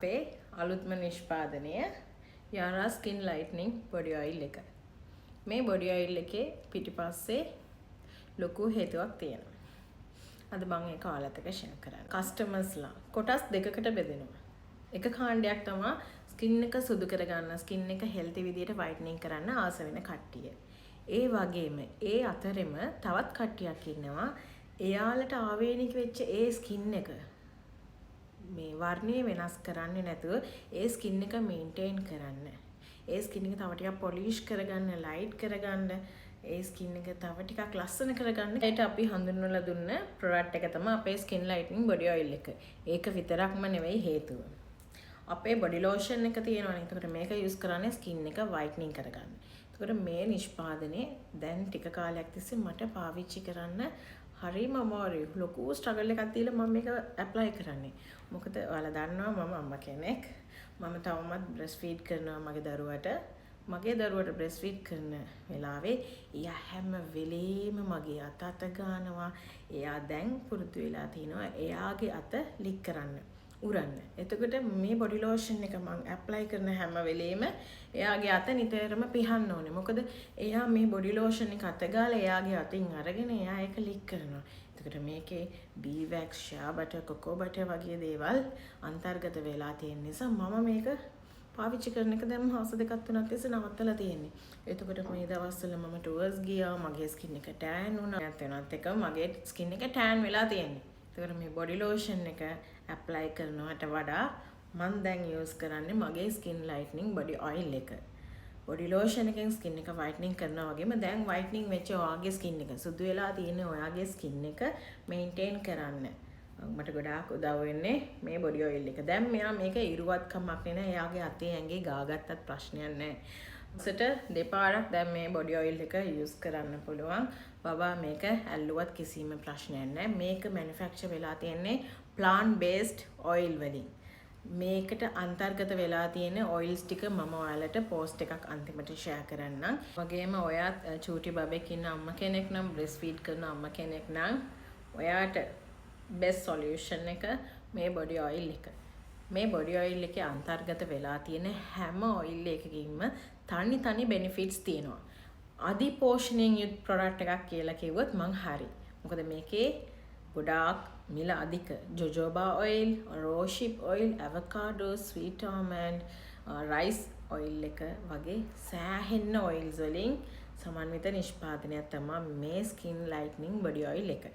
අපේ අලුත්ම නිෂ්පාදනය යාරා ස්කින් ලයිට්නින් බොඩි ඔයිල් එක. මේ බොඩි ඔයිල් එකේ පිටිපස්සේ ලොකු හේතුවක් තියෙනවා. අද මම ඒක ඔයාලට ෂෙයා කරන්න. කස්ටමර්ස්ලා කොටස් දෙකකට බෙදෙනවා. එක කාණ්ඩයක් තමයි ස්කින් එක සුදු කරගන්න, ස්කින් එක හෙල්ති විදියට වයිට්නින් කරන්න ආස වෙන කට්ටිය. ඒ වගේම ඒ අතරෙම තවත් කට්ටියක් ඉන්නවා එයාලට ආවේනික වෙච්ච ඒ ස්කින් එක මේ වර්ණය වෙනස් කරන්නේ නැතුව ඒ ස්කින් එක මේන්ටේන් කරන්න. ඒ ස්කින් එක තව ටිකක් පොලිෂ් කරගන්න, ලයිට් කරගන්න, ඒ ස්කින් එක තව ටිකක් ලස්සන කරගන්න. ඒකට අපි හඳුන්වලා දුන්න ප්‍රොඩක්ට් එක තමයි අපේ ස්කින් ලයිට්නින් බොඩි ඔයිල් එක. ඒක විතරක්ම නෙවෙයි හේතුව. අපේ බොඩි ලෝෂන් එක තියෙනවානේ. ඒකට මේක යූස් කරන්නේ ස්කින් එක වයිට්නින් කරගන්න. ඒකට මේ නිෂ්පාදනයේ දැන් ටික කාලයක් තිස්සේ මට පාවිච්චි කරන්න හරිම අමාරුයි. ලොකු ස්ට්‍රගල් එකක් දීලා මම මේක ඇප්ලයි කරන්නේ. මොකද ඔයාලා දන්නවා මම අම්මා කෙනෙක්. මම තවමත් බ්‍රෙස්ට් ෆීඩ් කරනවා මගේ දරුවට. මගේ දරුවට බ්‍රෙස්ට් ෆීඩ් කරන වෙලාවේ එයා හැම වෙලේම මගේ අත ගන්නවා. එයා දැන් පුරුදු වෙලා තිනවා එයාගේ අත ලික් කරන්න. උරන්න. එතකොට මේ බොඩි ලෝෂන් එක මම ඇප්ලයි කරන හැම වෙලේම එයාගේ අත නිතරම පිහන්න ඕනේ. මොකද එයා මේ බොඩි ලෝෂන් එක අත ගාලා එයාගේ අතින් අරගෙන එයා ඒක ලික් කරනවා. එතකොට මේකේ බී වැක්ස්, ෂා බටර්, කොකෝ බටර් වගේ දේවල් අන්තර්ගත වෙලා තියෙන නිසා මම මේක පාවිච්චි කරන එක දැන් මාස දෙකක් තුනක් තිස්සේ නවත්තලා තියෙන්නේ. එතකොට මේ දවස්වල මම ටුවර්ස් ගියා. මගේ ස්කින් එක ටෑන් වුණා. නැත්නම් එක මගේ ස්කින් එක ටෑන් වෙලා තියෙන්නේ. ඒකට මේ බොඩි ලෝෂන් එක ඇප්ලයි කරනවට වඩා මම දැන් යූස් කරන්නේ මගේ ස්කින් ලයිට්නින් බොඩි ඔයිල් එක. බොඩි ලෝෂන් එකෙන් ස්කින් එක වයිට්නින් කරනවා වගේම දැන් වයිට්නින් වෙච්ච ඔයාගේ ස්කින් එක සුදු වෙලා තියෙන ඔයාගේ ස්කින් එක මේන්ටේන් කරන්න මට ගොඩාක් උදව් වෙන්නේ මේ බොඩි ඔයිල් එක. දැන් මෙයා මේක ඉරුවත්කමක් නේ. එයාගේ අතේ ඇඟේ ගාගත්තත් ප්‍රශ්නයක් නැහැ. සට දෙපාරක් දැන් මේ බොඩි ඔයිල් එක යූස් කරන්න පුළුවන්. බබා මේක ඇල්ලුවත් කිසිම ප්‍රශ්නයක් නැහැ. මේක මැනුෆැක්චර් වෙලා තියෙන්නේ plant based oil වලින්. මේකට අන්තර්ගත වෙලා තියෙන ඔයිල්ස් ටික මම ඔයාලට පෝස්ට් එකක් අන්තිමට ෂෙයා කරන්නම්. වගේම ඔයාත් චූටි බබෙක් ඉන්න අම්මා කෙනෙක් නම් බ්‍රෙස්ට් ෆීඩ් කරන අම්මා කෙනෙක් නම් ඔයාට බෙස්ට් සොලියුෂන් එක මේ බොඩි ඔයිල් එක. මේ බොඩි ඔයිල් එකේ අන්තර්ගත වෙලා තියෙන හැම ඔයිල් එකකින්ම තනි බෙනිෆිට්ස් තියෙනවා. අධි පෝෂණයෙන් යුත් ප්‍රොඩක්ට් එකක් කියලා කිව්වොත් මං හරි. මොකද මේකේ ගොඩාක් මිල අධික jojoba oil, rosehip oil, avocado, sweet almond, rice oil එක වගේ සෑහෙන්න ඔයිල්ස් වලින් සමන්විත නිෂ්පාදනයක් තමයි මේ ස්කින් ලයිට්නින් බොඩි ඔයිල් එක.